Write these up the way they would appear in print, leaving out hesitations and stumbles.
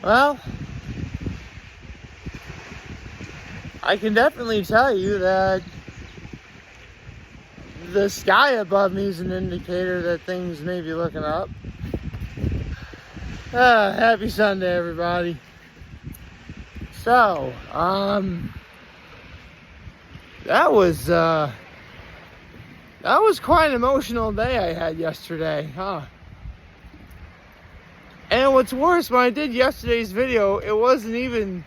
Well, I can definitely tell you that the sky above me is an indicator that things may be looking up. Happy Sunday, everybody. So, that was quite an emotional day I had yesterday, huh? And what's worse, when I did yesterday's video, it wasn't even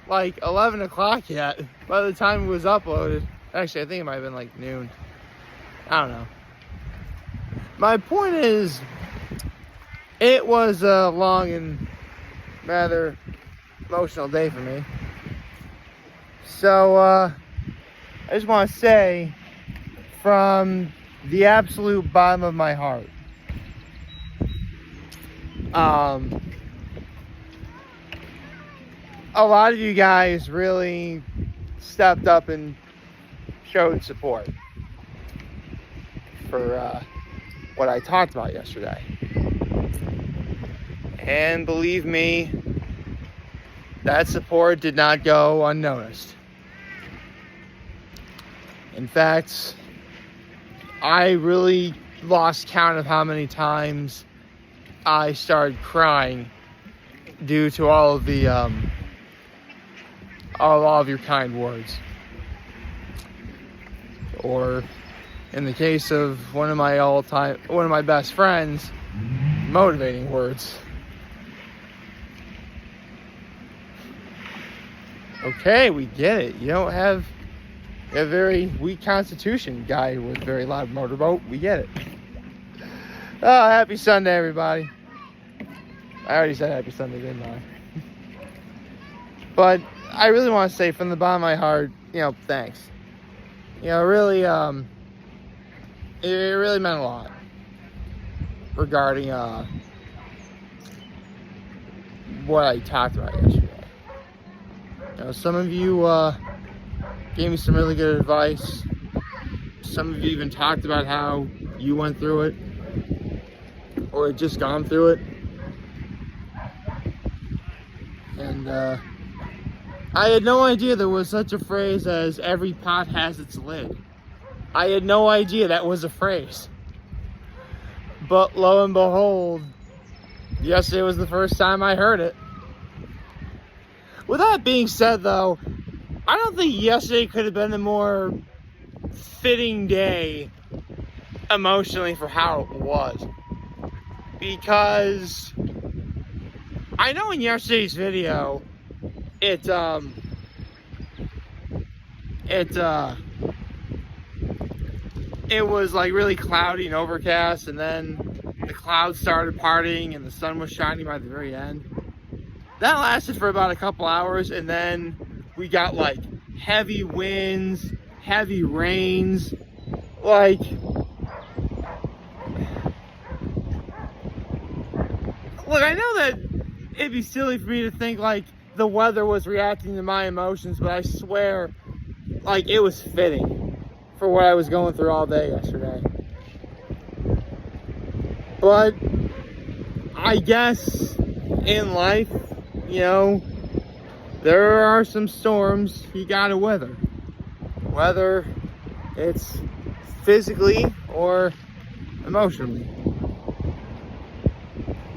like 11 o'clock yet by the time it was uploaded. Actually, I think it might have been like noon. I don't know. My point is, it was a long and rather emotional day for me. So, I just want to say, from the absolute bottom of my heart, a lot of you guys really stepped up and showed support for what I talked about yesterday. And believe me, that support did not go unnoticed. In fact, I really lost count of how many times I started crying due to all of your kind words. Or in the case of one of my best friends, motivating words. Okay, we get it. You don't have a very weak constitution, guy with a very loud motorboat. We get it. Oh, happy Sunday, everybody. I already said happy Sunday, didn't I? But I really want to say from the bottom of my heart, thanks. Really, it really meant a lot regarding what I talked about yesterday. Some of you gave me some really good advice. Some of you even talked about how you went through it or had just gone through it. And I had no idea there was such a phrase as every pot has its lid. I had no idea that was a phrase. But lo and behold, yesterday was the first time I heard it. With that being said, though, I don't think yesterday could have been a more fitting day emotionally for how it was. Because I know in yesterday's video, it was like really cloudy and overcast, and then the clouds started parting and the sun was shining by the very end. That lasted for about a couple hours, and then we got like heavy winds, heavy rains. Like, look, I know that it'd be silly for me to think like the weather was reacting to my emotions, but I swear, like, it was fitting for what I was going through all day yesterday. But I guess in life, there are some storms you gotta weather. Whether it's physically or emotionally.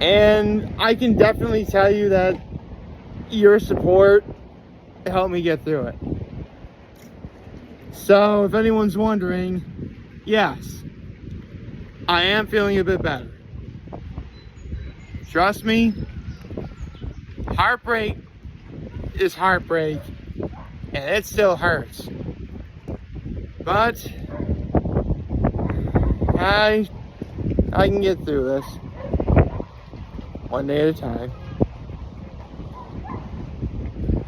And I can definitely tell you that your support helped me get through it. So if anyone's wondering, yes, I am feeling a bit better. Trust me, heartbreak is heartbreak, and it still hurts. But I can get through this one day at a time.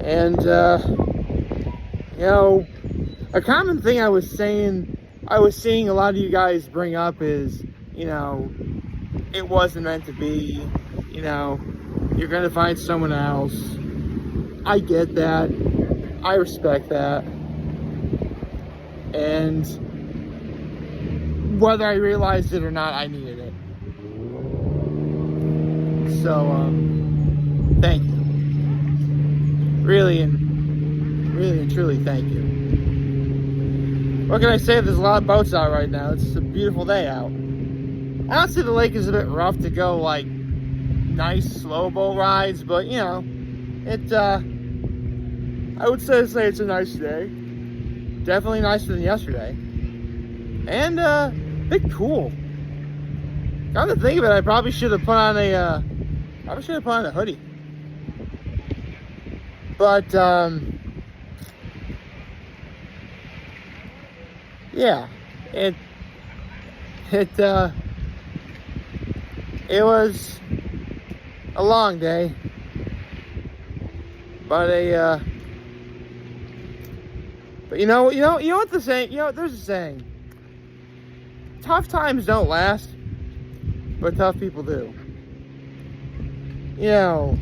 And a common thing I was seeing a lot of you guys bring up is, it wasn't meant to be, you're gonna find someone else. I get that. I respect that. And whether I realized it or not, I needed it. So, thank you. really and truly thank you. What can I say? There's a lot of boats out right now. It's a beautiful day out. Honestly, the lake is a bit rough to go like nice slow boat rides, but you know, I would say it's a nice day. Definitely nicer than yesterday. And a bit cool. Come to think of it, I probably should have put on a hoodie. But yeah, it was a long day, but you know what the saying? You know, there's a saying: tough times don't last, but tough people do. You know,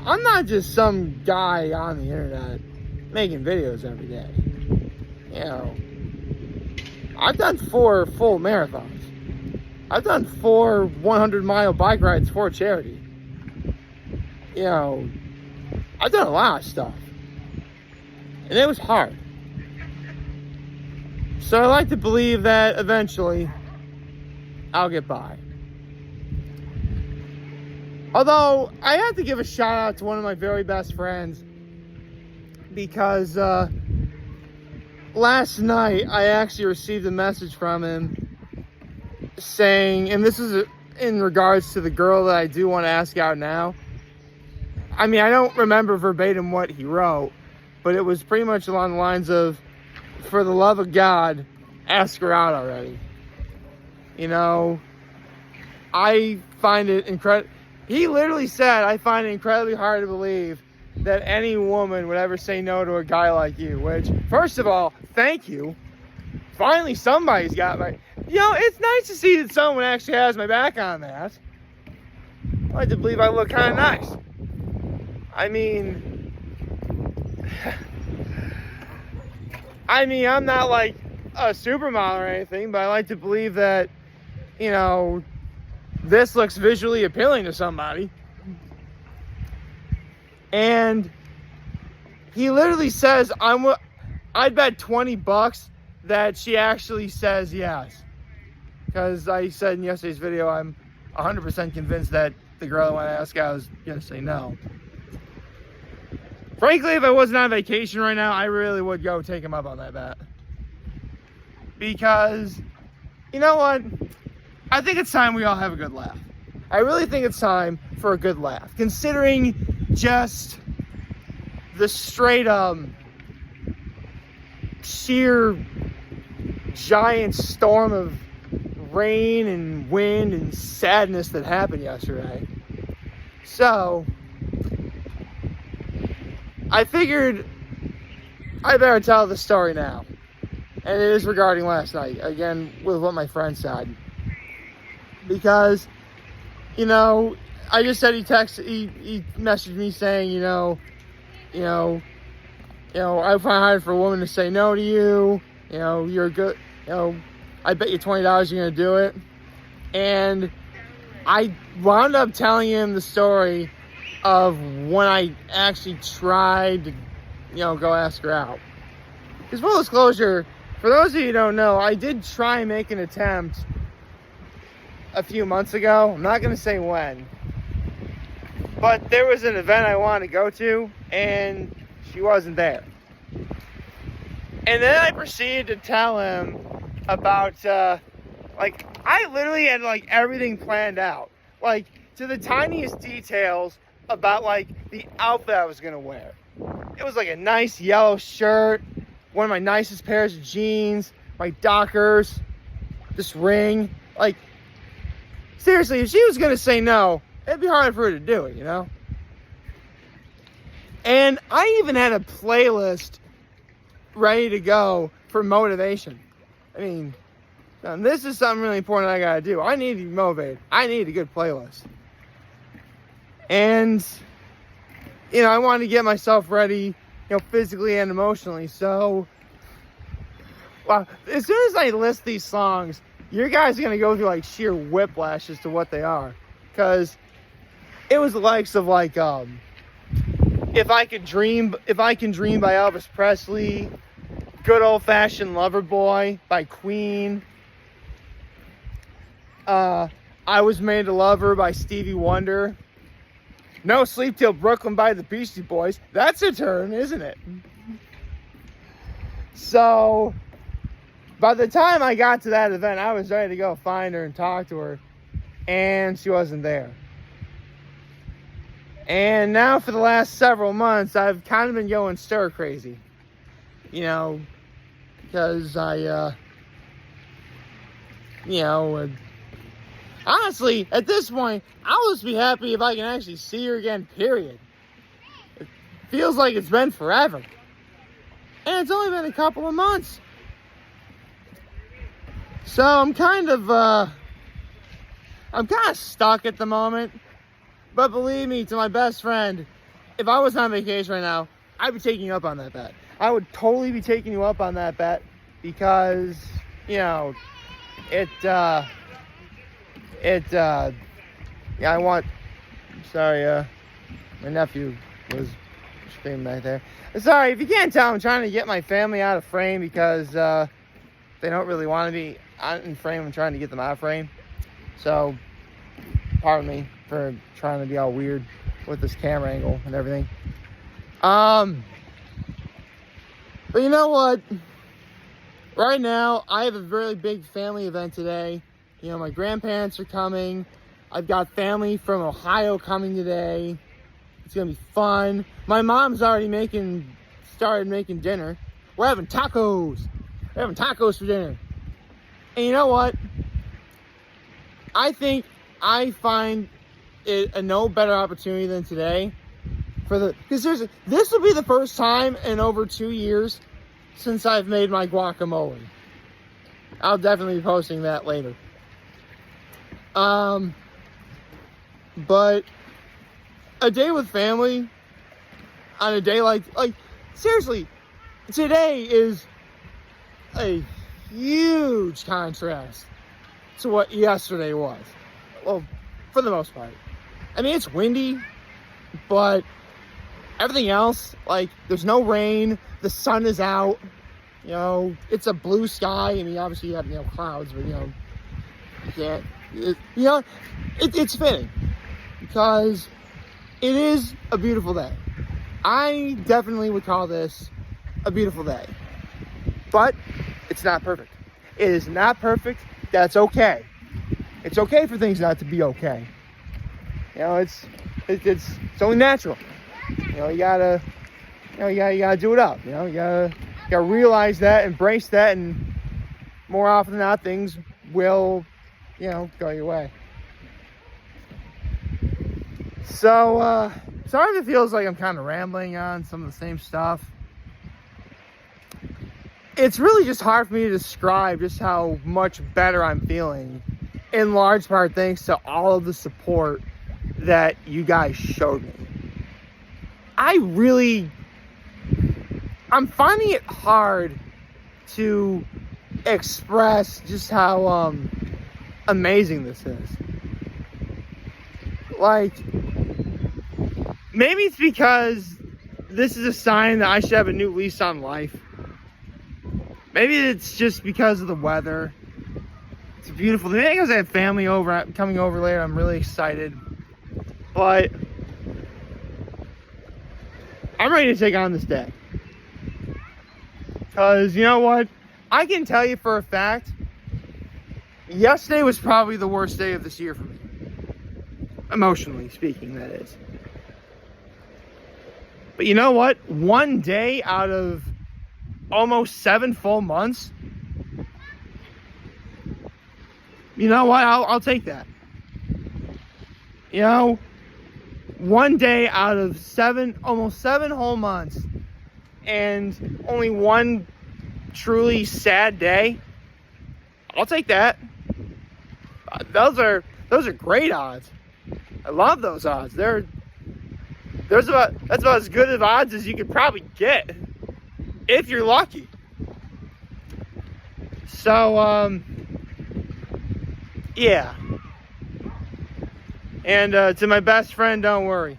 I'm not just some guy on the internet making videos every day. You know, I've done 4 full marathons. I've done 4 100-mile bike rides for charity. You know, I've done a lot of stuff. And it was hard. So I like to believe that eventually I'll get by. Although, I have to give a shout out to one of my very best friends, because last night I actually received a message from him saying, and this is in regards to the girl that I do want to ask out now. I mean, I don't remember verbatim what he wrote, but it was pretty much along the lines of, for the love of God, ask her out already. You know, I find it incredible. He literally said, I find it incredibly hard to believe that any woman would ever say no to a guy like you. Which, first of all, thank you. Finally, somebody's got my... You know, it's nice to see that someone actually has my back on that. I like to believe I look kind of nice. I mean, I'm not like a supermodel or anything, but I like to believe that, you know, this looks visually appealing to somebody. And he literally says, I'd bet $20 that she actually says yes. Because I said in yesterday's video, I'm 100% convinced that the girl I want to ask out is going to say no. Frankly, if I wasn't on vacation right now, I really would go take him up on that bet. Because, you know what? I think it's time we all have a good laugh. I really think it's time for a good laugh. Considering just the straight sheer giant storm of rain and wind and sadness that happened yesterday. So, I figured I better tell the story now. And it is regarding last night, again, with what my friend said. Because, you know, I just said he messaged me saying, I find it hard for a woman to say no to you. You know, you're good. You know, I bet you $20 you're going to do it. And I wound up telling him the story of when I actually tried to, go ask her out. Because full disclosure, for those of you who don't know, I did try and make an attempt a few months ago. I'm not going to say when. But there was an event I wanted to go to, and she wasn't there. And then I proceeded to tell him about, I literally had, everything planned out. To the tiniest details about, the outfit I was going to wear. It was, a nice yellow shirt, one of my nicest pairs of jeans, my Dockers, this ring. Seriously, if she was going to say no, it'd be hard for her to do it, And I even had a playlist ready to go for motivation. I mean, this is something really important I got to do. I need to be motivated. I need a good playlist. And, I wanted to get myself ready, physically and emotionally. So, well, as soon as I list these songs, you guys are going to go through, sheer whiplash as to what they are. Because it was the likes of, If I Can Dream by Elvis Presley, Good Old Fashioned Lover Boy by Queen, I Was Made a Lover by Stevie Wonder, No Sleep Till Brooklyn by the Beastie Boys. That's a turn, isn't it? So, by the time I got to that event, I was ready to go find her and talk to her, and she wasn't there. And now for the last several months, I've kind of been going stir crazy. You know, because honestly, at this point, I'll just be happy if I can actually see her again, period. It feels like it's been forever. And it's only been a couple of months. So I'm kind of stuck at the moment. But believe me, to my best friend, if I was on vacation right now, I'd be taking you up on that bet. I would totally be taking you up on that bet because, yeah, sorry, my nephew was screaming back there. Sorry, if you can't tell, I'm trying to get my family out of frame because they don't really want to be in frame. I'm trying to get them out of frame. So, pardon me for trying to be all weird with this camera angle and everything. But you know what? Right now, I have a really big family event today. You know, my grandparents are coming. I've got family from Ohio coming today. It's gonna be fun. My mom's already started making dinner. We're having tacos. We're having tacos for dinner. And you know what? I think I find it a no better opportunity than today because this will be the first time in over 2 years since I've made my guacamole. I'll definitely be posting that later. But a day with family on a day like seriously, today is a huge contrast to what yesterday was. Well, for the most part. I mean, it's windy, but everything else, like, there's no rain, the sun is out, you know, it's a blue sky. I mean, obviously you have, clouds, but, you can't, it's fitting because it is a beautiful day. I definitely would call this a beautiful day, but it's not perfect. It is not perfect. That's okay. It's okay for things not to be okay. It's only natural. You gotta do it up. You gotta realize that, embrace that, and more often than not, things will, go your way. So, sorry if it feels like I'm kind of rambling on some of the same stuff. It's really just hard for me to describe just how much better I'm feeling, in large part thanks to all of the support that you guys showed me. I'm finding it hard to express just how amazing this is. Like, maybe it's because this is a sign that I should have a new lease on life. Maybe it's just because of the weather. It's beautiful. Maybe because I have family coming over later. I'm really excited. But I'm ready to take on this day. Because, you know what? I can tell you for a fact, yesterday was probably the worst day of this year for me. Emotionally speaking, that is. But you know what? One day out of almost 7 full months, you know what? I'll take that. One day out of almost 7 whole months, and only one truly sad day, I'll take that. Those are great odds. I love those odds. That's about as good of odds as you could probably get, if you're lucky. So, yeah. And to my best friend, don't worry.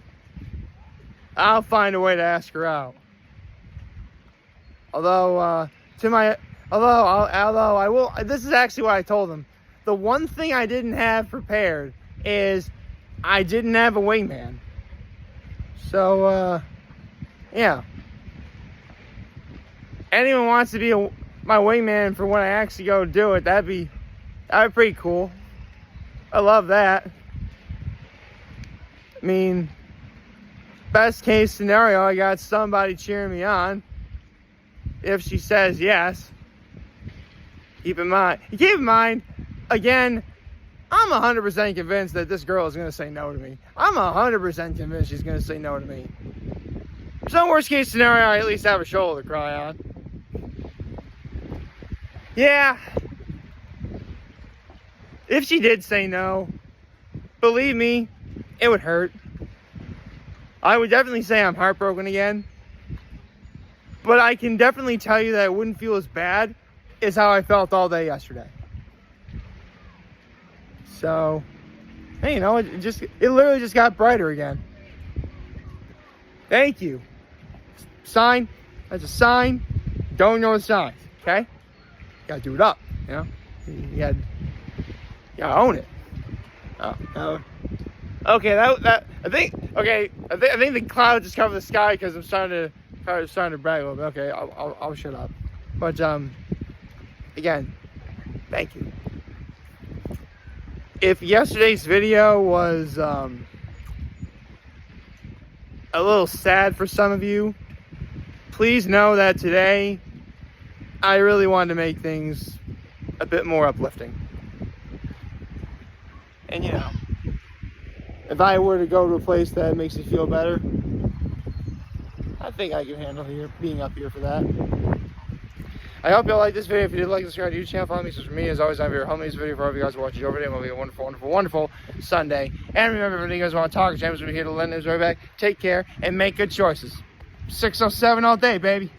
I'll find a way to ask her out. Although I will, this is actually what I told him. The one thing I didn't have prepared is I didn't have a wingman. So, yeah. Anyone wants to be my wingman for when I actually go do it, that'd be pretty cool. I love that. I mean, best case scenario, I got somebody cheering me on. If she says yes. Keep in mind, again, I'm 100% convinced that this girl is going to say no to me. I'm 100% convinced she's going to say no to me. So worst case scenario, I at least have a shoulder to cry on. Yeah. If she did say no, believe me, it would hurt. I would definitely say I'm heartbroken again. But I can definitely tell you that it wouldn't feel as bad as how I felt all day yesterday. So, hey, you know, it literally just got brighter again. Thank you. Sign. That's a sign. Don't know the signs, okay? You gotta do it up, you know? You gotta own it. Oh. Okay, I think the clouds just cover the sky because I'm starting to brag a little bit. Okay, I'll shut up. But again, thank you. If yesterday's video was a little sad for some of you, please know that today I really wanted to make things a bit more uplifting. And you know, if I were to go to a place that makes me feel better, I think I can handle being up here for that. I hope you all liked this video. If you did like, subscribe to the YouTube channel, follow me. So for me, as always, I'm here home this video for all of you guys watching over today. It will be a wonderful, wonderful, wonderful Sunday. And remember, if you guys want to talk, James will be here to lend his right back. Take care and make good choices. 607 all day, baby.